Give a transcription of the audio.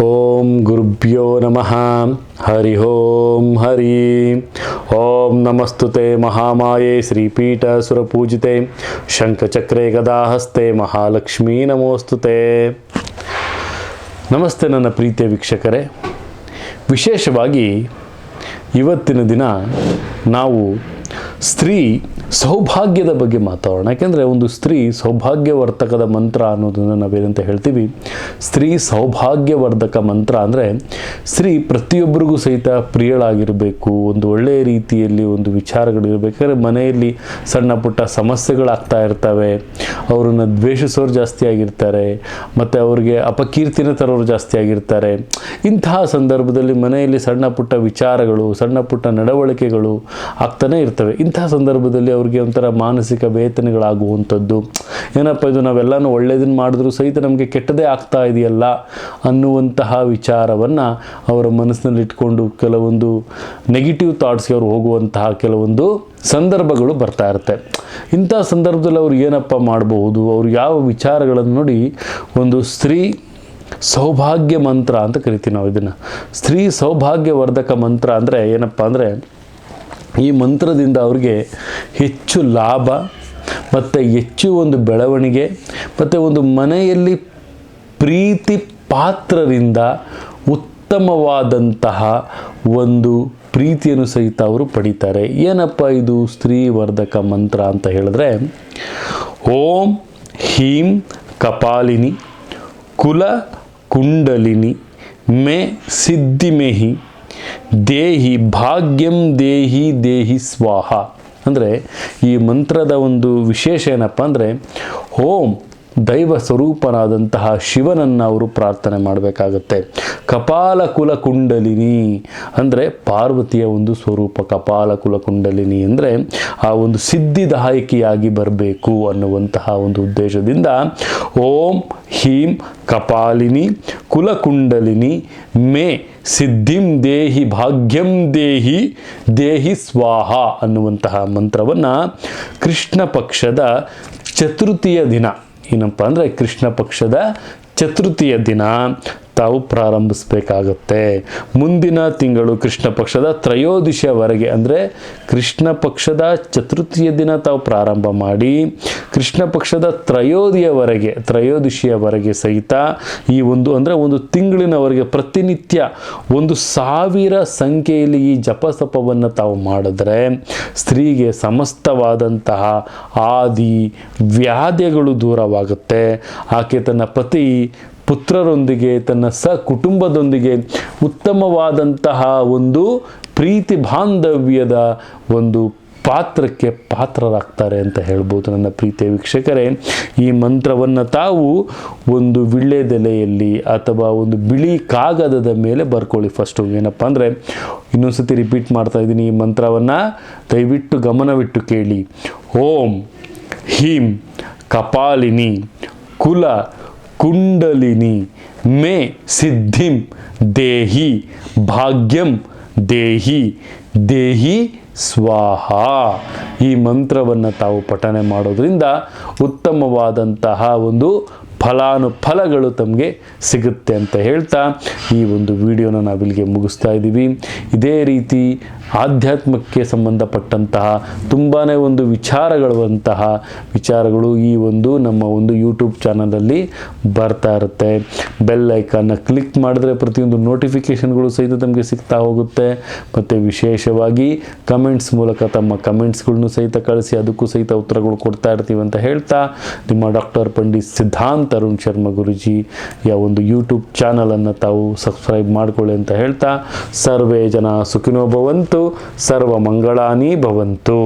ಓಂ ಗುರುಭ್ಯೋ ನಮಃ ಹರಿ ಓಂ ಹರಿ ಓಂ ನಮಸ್ತುತೆ ಮಹಾಮಾಯೆ ಶ್ರೀಪೀಠ ಸುರಪೂಜಿತೆ ಶಂಖಚಕ್ರೆ ಗದಾಹಸ್ತೆ ಮಹಾಲಕ್ಷ್ಮೀ ನಮೋಸ್ತುತೆ. ನಮಸ್ತೆ ನನ್ನ ಪ್ರೀತಿಯ ವೀಕ್ಷಕರೇ, ವಿಶೇಷವಾಗಿ ಇವತ್ತಿನ ದಿನ ನಾವು ಸ್ತ್ರೀ ಸೌಭಾಗ್ಯದ ಬಗ್ಗೆ ಮಾತಾಡೋಣ. ಯಾಕೆಂದರೆ ಒಂದು ಸ್ತ್ರೀ ಸೌಭಾಗ್ಯವರ್ಧಕದ ಮಂತ್ರ ಅನ್ನೋದನ್ನು ನಾವೇನಂತ ಹೇಳ್ತೀವಿ, ಸ್ತ್ರೀ ಸೌಭಾಗ್ಯವರ್ಧಕ ಮಂತ್ರ ಅಂದರೆ ಸ್ತ್ರೀ ಪ್ರತಿಯೊಬ್ಬರಿಗೂ ಸಹಿತ ಪ್ರಿಯಳಾಗಿರಬೇಕು, ಒಂದು ಒಳ್ಳೆಯ ರೀತಿಯಲ್ಲಿ ಒಂದು ವಿಚಾರಗಳಿರಬೇಕಾದ್ರೆ ಮನೆಯಲ್ಲಿ ಸಣ್ಣ ಪುಟ್ಟ ಸಮಸ್ಯೆಗಳಾಗ್ತಾ ಇರ್ತವೆ, ಅವರನ್ನು ದ್ವೇಷಿಸೋರು ಜಾಸ್ತಿ ಆಗಿರ್ತಾರೆ, ಮತ್ತು ಅವ್ರಿಗೆ ಅಪಕೀರ್ತಿನ ತರೋರು ಜಾಸ್ತಿ ಆಗಿರ್ತಾರೆ. ಇಂತಹ ಸಂದರ್ಭದಲ್ಲಿ ಮನೆಯಲ್ಲಿ ಸಣ್ಣ ಪುಟ್ಟ ವಿಚಾರಗಳು, ಸಣ್ಣ ಪುಟ್ಟ ನಡವಳಿಕೆಗಳು ಆಗ್ತಾನೆ ಇರ್ತವೆ. ಇಂತಹ ಸಂದರ್ಭದಲ್ಲಿ ಅವ್ರಿಗೆ ಒಂಥರ ಮಾನಸಿಕ ವೇದನೆಗಳಾಗುವಂಥದ್ದು, ಏನಪ್ಪ ಇದು ನಾವೆಲ್ಲನೂ ಒಳ್ಳೆಯದನ್ನು ಮಾಡಿದ್ರೂ ಸಹಿತ ನಮಗೆ ಕೆಟ್ಟದೇ ಆಗ್ತಾ ಇದೆಯಲ್ಲ ಅನ್ನುವಂತಹ ವಿಚಾರವನ್ನು ಅವರ ಮನಸ್ಸಿನಲ್ಲಿ ಇಟ್ಕೊಂಡು ಕೆಲವೊಂದು ನೆಗೆಟಿವ್ ಥಾಟ್ಸ್ಗೆ ಅವರು ಹೋಗುವಂತಹ ಕೆಲವೊಂದು ಸಂದರ್ಭಗಳು ಬರ್ತಾ ಇರುತ್ತೆ. ಇಂಥ ಸಂದರ್ಭದಲ್ಲಿ ಅವ್ರು ಏನಪ್ಪ ಮಾಡಬಹುದು, ಅವರು ಯಾವ ವಿಚಾರಗಳನ್ನು ನೋಡಿ ಒಂದು ಸ್ತ್ರೀ ಸೌಭಾಗ್ಯ ಮಂತ್ರ ಅಂತ ಕರಿತೀವಿ ನಾವು ಇದನ್ನು. ಸ್ತ್ರೀ ಸೌಭಾಗ್ಯವರ್ಧಕ ಮಂತ್ರ ಅಂದರೆ ಏನಪ್ಪ ಅಂದರೆ, ಈ ಮಂತ್ರದಿಂದ ಅವ್ರಿಗೆ ಹೆಚ್ಚು ಲಾಭ ಮತ್ತು ಹೆಚ್ಚು ಒಂದು ಬೆಳವಣಿಗೆ ಮತ್ತು ಒಂದು ಮನೆಯಲ್ಲಿ ಪ್ರೀತಿ ಪಾತ್ರರಿಂದ ಉತ್ತಮವಾದಂತಹ ಒಂದು ಪ್ರೀತಿಯನ್ನು ಸಹಿತ ಅವರು ಪಡೀತಾರೆ. ಏನಪ್ಪ ಇದು ಸ್ತ್ರೀ ವರ್ಧಕ ಮಂತ್ರ ಅಂತ ಹೇಳಿದ್ರೆ, ಓಂ ಹೀಂ ಕಪಾಲಿನಿ ಕುಲ ಕುಂಡಲಿನಿ ಮೇ ಸಿದ್ಧಿಮೇಹಿ ದೇಹಿ ಭಾಗ್ಯಂ ದೇಹಿ ದೇಹಿ ಸ್ವಾಹ. ಅಂದರೆ ಈ ಮಂತ್ರದ ಒಂದು ವಿಶೇಷ ಏನಪ್ಪ ಅಂದರೆ, ಓಂ ದೈವ ಸ್ವರೂಪನಾದಂತಹ ಶಿವನನ್ನು ಅವರು ಪ್ರಾರ್ಥನೆ ಮಾಡಬೇಕಾಗತ್ತೆ. ಕಪಾಲ ಕುಲ ಕುಂಡಲಿನಿ ಅಂದರೆ ಪಾರ್ವತಿಯ ಒಂದು ಸ್ವರೂಪ. ಕಪಾಲ ಕುಲ ಕುಂಡಲಿನಿ ಅಂದರೆ ಆ ಒಂದು ಸಿದ್ಧಿದಾಯಕಿಯಾಗಿ ಬರಬೇಕು ಅನ್ನುವಂತಹ ಒಂದು ಉದ್ದೇಶದಿಂದ ಓಂ ಹೀಂ ಕಪಾಲಿನಿ ಕುಲಕುಂಡಲಿನಿ ಮೇ ಸಿದ್ಧಿಂ ದೇಹಿ ಭಾಗ್ಯಂ ದೇಹಿ ದೇಹಿ ಸ್ವಾಹ ಅನ್ನುವಂತಹ ಮಂತ್ರವನ್ನು ಕೃಷ್ಣ ಪಕ್ಷದ ಚತುರ್ಥಿಯ ದಿನ, ಏನಪ್ಪ ಅಂದರೆ ಕೃಷ್ಣ ಪಕ್ಷದ ಚತುರ್ಥಿಯ ದಿನ ತಾವು ಪ್ರಾರಂಭಿಸಬೇಕಾಗತ್ತೆ. ಮುಂದಿನ ತಿಂಗಳು ಕೃಷ್ಣ ಪಕ್ಷದ ತ್ರಯೋದಶಿಯವರೆಗೆ, ಅಂದರೆ ಕೃಷ್ಣ ಪಕ್ಷದ ಚತುರ್ಥಿಯ ದಿನ ತಾವು ಪ್ರಾರಂಭ ಮಾಡಿ ಕೃಷ್ಣ ಪಕ್ಷದ ತ್ರಯೋದಶಿಯವರೆಗೆ ಸಹಿತ ಈ ಒಂದು ಅಂದರೆ ಒಂದು ತಿಂಗಳಿನವರೆಗೆ ಪ್ರತಿನಿತ್ಯ 1000 ಸಂಖ್ಯೆಯಲ್ಲಿ ಈ ಜಪಸಪವನ್ನು ತಾವು ಮಾಡಿದ್ರೆ ಸ್ತ್ರೀಗೆ ಸಮಸ್ತವಾದಂತಹ ಆದಿ ವ್ಯಾಧಿಗಳು ದೂರವಾಗುತ್ತೆ. ಆಕೆ ತನ್ನ ಪತಿ ಪುತ್ರರೊಂದಿಗೆ ತನ್ನ ಕುಟುಂಬದೊಂದಿಗೆ ಉತ್ತಮವಾದಂತಹ ಒಂದು ಪ್ರೀತಿ ಬಾಂಧವ್ಯದ ಒಂದು ಪಾತ್ರಕ್ಕೆ ಪಾತ್ರರಾಗ್ತಾರೆ ಅಂತ ಹೇಳ್ಬೋದು. ನನ್ನ ಪ್ರೀತಿಯ ವೀಕ್ಷಕರೇ, ಈ ಮಂತ್ರವನ್ನು ತಾವು ಒಂದು ವಿಳ್ಳೆದೆಲೆಯಲ್ಲಿ ಅಥವಾ ಒಂದು ಬಿಳಿ ಕಾಗದದ ಮೇಲೆ ಬರ್ಕೊಳ್ಳಿ. ಫಸ್ಟು ಏನಪ್ಪ ಅಂದರೆ, ಇನ್ನೊಂದು ಸತಿ ರಿಪೀಟ್ ಮಾಡ್ತಾ ಇದ್ದೀನಿ, ಈ ಮಂತ್ರವನ್ನು ದಯವಿಟ್ಟು ಗಮನವಿಟ್ಟು ಕೇಳಿ. ಓಂ ಹೀಂ ಕಪಾಲಿನಿ ಕುಲ ಕುಂಡಲಿನಿ ಮೇ ಸಿದ್ಧಿಂ ದೇಹಿ ಭಾಗ್ಯಂ ದೇಹಿ ದೇಹಿ ಸ್ವಾಹ. ಈ ಮಂತ್ರವನ್ನು ತಾವು ಪಠನೆ ಮಾಡೋದ್ರಿಂದ ಉತ್ತಮವಾದಂತಹ ಒಂದು ಫಲಾನುಫಲಗಳು ತಮಗೆ ಸಿಗುತ್ತೆ ಅಂತ ಹೇಳ್ತಾ ಈ ಒಂದು ವಿಡಿಯೋನ ನಾವಿಲ್ಲಿಗೆ ಮುಗಿಸ್ತಾ ಇದ್ದೀವಿ. ಇದೇ ರೀತಿ ಆಧ್ಯಾತ್ಮಕ್ಕೆ ಸಂಬಂಧಪಟ್ಟಂತಹ ತುಂಬಾ ಒಂದು ವಿಚಾರಗಳು ಈ ಒಂದು ನಮ್ಮ ಒಂದು ಯೂಟ್ಯೂಬ್ ಚಾನಲಲ್ಲಿ ಬರ್ತಾ ಇರುತ್ತೆ. ಬೆಲ್ ಐಕಾನ್ನ ಕ್ಲಿಕ್ ಮಾಡಿದ್ರೆ ಪ್ರತಿಯೊಂದು ನೋಟಿಫಿಕೇಷನ್ಗಳು ಸಹಿತ ತಮಗೆ ಸಿಗ್ತಾ ಹೋಗುತ್ತೆ. ಮತ್ತು ವಿಶೇಷವಾಗಿ ಕಮೆಂಟ್ಸ್ ಮೂಲಕ ತಮ್ಮ ಕಮೆಂಟ್ಸ್ಗಳನ್ನು ಸಹಿತ ಕಳಿಸಿ ಅದಕ್ಕೂ ಸಹಿತ ಉತ್ತರಗಳು ಕೊಡ್ತಾ ಇರ್ತೀವಿ ಅಂತ ಹೇಳ್ತಾ, ನಿಮ್ಮ ಡಾಕ್ಟರ್ ಪಂಡಿತ್ ಸಿದ್ಧಾಂತ ಅರುಣ್ ಶರ್ಮಾ ಗುರುಜಿಯ ಒಂದು ಯೂಟ್ಯೂಬ್ ಚಾನಲನ್ನು ತಾವು ಸಬ್ಸ್ಕ್ರೈಬ್ ಮಾಡಿಕೊಳ್ಳಿ ಅಂತ ಹೇಳ್ತಾ, ಸರ್ವೇ ಜನ ಸುಖಿನೋ ಭವಂತು, ಸರ್ವ ಮಂಗಳಾನಿ ಭವಂತು.